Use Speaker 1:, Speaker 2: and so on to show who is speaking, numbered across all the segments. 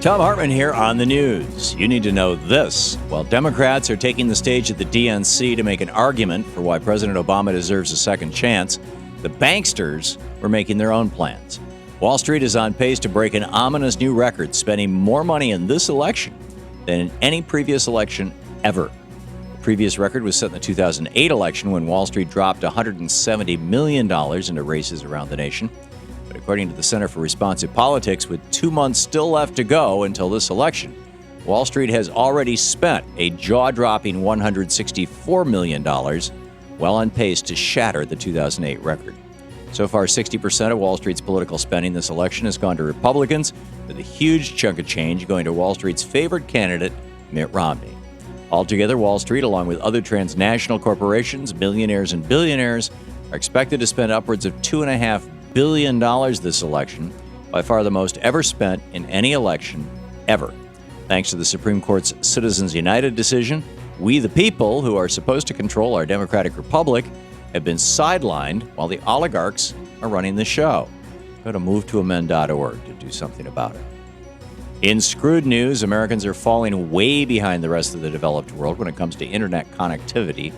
Speaker 1: Thom Hartmann here on the news. You need to know this. While Democrats are taking the stage at the DNC to make an argument for why President Obama deserves a second chance, the banksters were making their own plans. Wall Street is on pace to break an ominous new record, spending more money in this election than in any previous election ever. The previous record was set in the 2008 election when Wall Street dropped $170 million into races around the nation. But according to the Center for Responsive Politics, with 2 months still left to go until this election, Wall Street has already spent a jaw-dropping $164 million, well on pace to shatter the 2008 record. So far, 60% of Wall Street's political spending this election has gone to Republicans, with a huge chunk of change going to Wall Street's favorite candidate, Mitt Romney. Altogether, Wall Street, along with other transnational corporations, millionaires, and billionaires, are expected to spend upwards of $2.5 billion this election, by far the most ever spent in any election ever. Thanks to the Supreme Court's Citizens United decision, we the people, who are supposed to control our democratic republic, have been sidelined while the oligarchs are running the show. Go to movetoamend.org to do something about it. In screwed news, Americans are falling way behind the rest of the developed world when it comes to internet connectivity.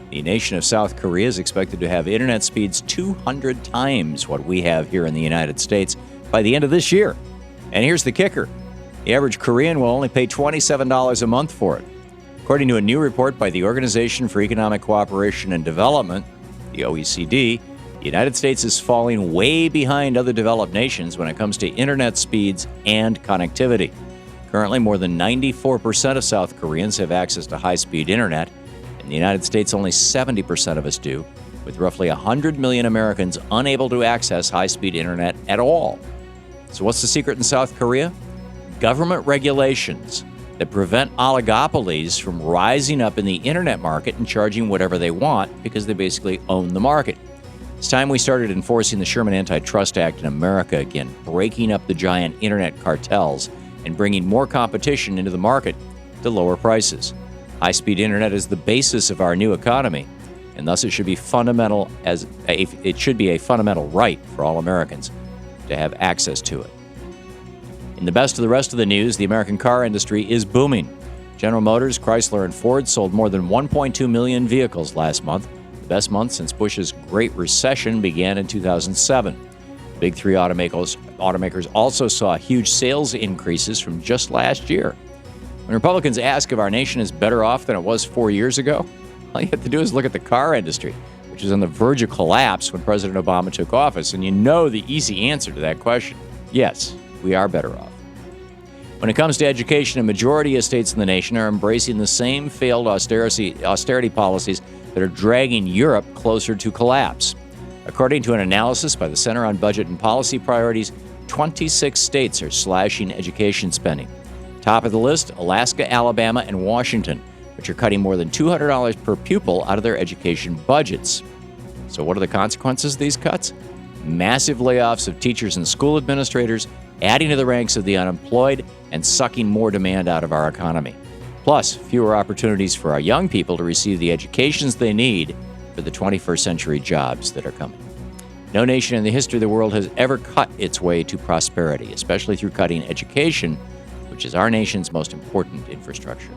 Speaker 1: The nation of South Korea is expected to have internet speeds 200 times what we have here in the United States by the end of this year. And here's the kicker. The average Korean will only pay $27 a month for it. According to a new report by the Organization for Economic Cooperation and Development, the OECD, the United States is falling way behind other developed nations when it comes to internet speeds and connectivity. Currently, more than 94% of South Koreans have access to high-speed internet. In the United States, only 70% of us do, with roughly 100 million Americans unable to access high-speed internet at all. So what's the secret in South Korea? Government regulations that prevent oligopolies from rising up in the internet market and charging whatever they want because they basically own the market. It's time we started enforcing the Sherman Antitrust Act in America again, breaking up the giant internet cartels and bringing more competition into the market to lower prices. High-speed internet is the basis of our new economy, and thus it should be a fundamental right for all Americans to have access to it. In the best of the rest of the news, the American car industry is booming. General Motors, Chrysler, and Ford sold more than 1.2 million vehicles last month, the best month since Bush's Great Recession began in 2007. The big three automakers also saw huge sales increases from just last year. When Republicans ask if our nation is better off than it was 4 years ago, all you have to do is look at the car industry, which was on the verge of collapse when President Obama took office, and you know the easy answer to that question. Yes, we are better off. When it comes to education, a majority of states in the nation are embracing the same failed austerity policies that are dragging Europe closer to collapse. According to an analysis by the Center on Budget and Policy Priorities, 26 states are slashing education spending. Top of the list, Alaska, Alabama, and Washington, which are cutting more than $200 per pupil out of their education budgets. So what are the consequences of these cuts? Massive layoffs of teachers and school administrators, adding to the ranks of the unemployed, and sucking more demand out of our economy. Plus, fewer opportunities for our young people to receive the educations they need for the 21st century jobs that are coming. No nation in the history of the world has ever cut its way to prosperity, especially through cutting education, which is our nation's most important infrastructure.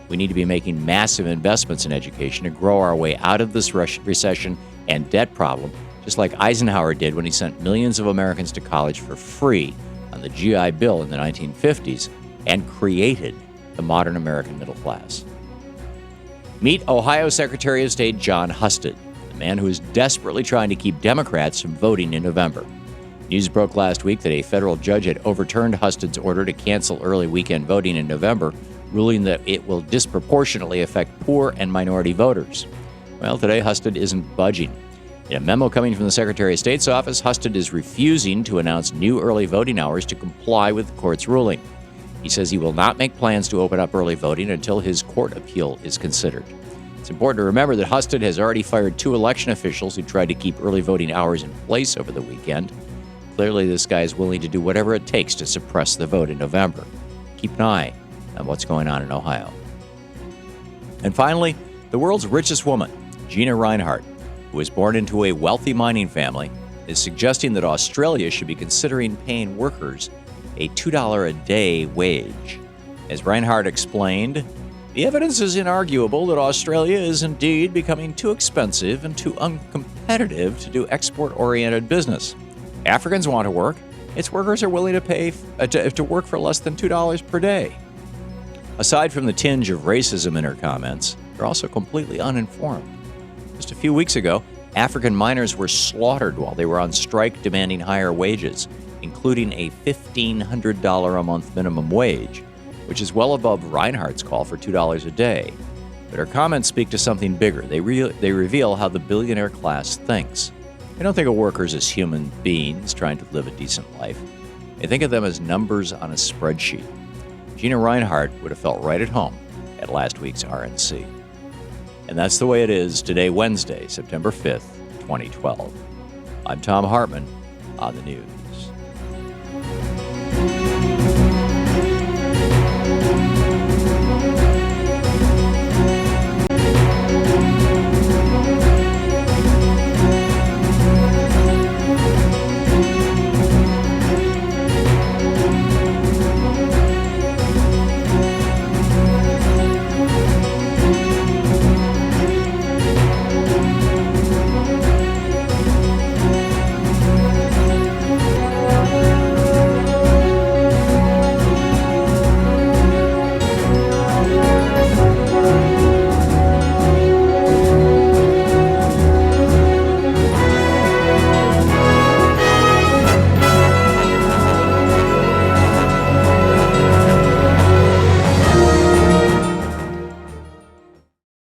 Speaker 1: We need to be making massive investments in education to grow our way out of this recession and debt problem, just like Eisenhower did when he sent millions of Americans to college for free on the GI Bill in the 1950s and created the modern American middle class. Meet Ohio Secretary of State Jon Husted, the man who is desperately trying to keep Democrats from voting in November. News broke last week that a federal judge had overturned Husted's order to cancel early weekend voting in November, ruling that it will disproportionately affect poor and minority voters. Well, today Husted isn't budging. In a memo coming from the Secretary of State's office, Husted is refusing to announce new early voting hours to comply with the court's ruling. He says he will not make plans to open up early voting until his court appeal is considered. It's important to remember that Husted has already fired 2 election officials who tried to keep early voting hours in place over the weekend. Clearly, this guy is willing to do whatever it takes to suppress the vote in November. Keep an eye on what's going on in Ohio. And finally, the world's richest woman, Gina Rinehart, who was born into a wealthy mining family, is suggesting that Australia should be considering paying workers a $2 a day wage. As Rinehart explained, the evidence is inarguable that Australia is indeed becoming too expensive and too uncompetitive to do export-oriented business. Africans want to work. Its workers are willing to pay to work for less than $2 per day. Aside from the tinge of racism in her comments, they're also completely uninformed. Just a few weeks ago, African miners were slaughtered while they were on strike demanding higher wages, including a $1,500 a month minimum wage, which is well above Rinehart's call for $2 a day. But her comments speak to something bigger. They reveal how the billionaire class thinks. They don't think of workers as human beings trying to live a decent life. They think of them as numbers on a spreadsheet. Gina Rinehart would have felt right at home at last week's RNC. And that's the way it is today, Wednesday, September 5th, 2012. I'm Thom Hartmann on the news.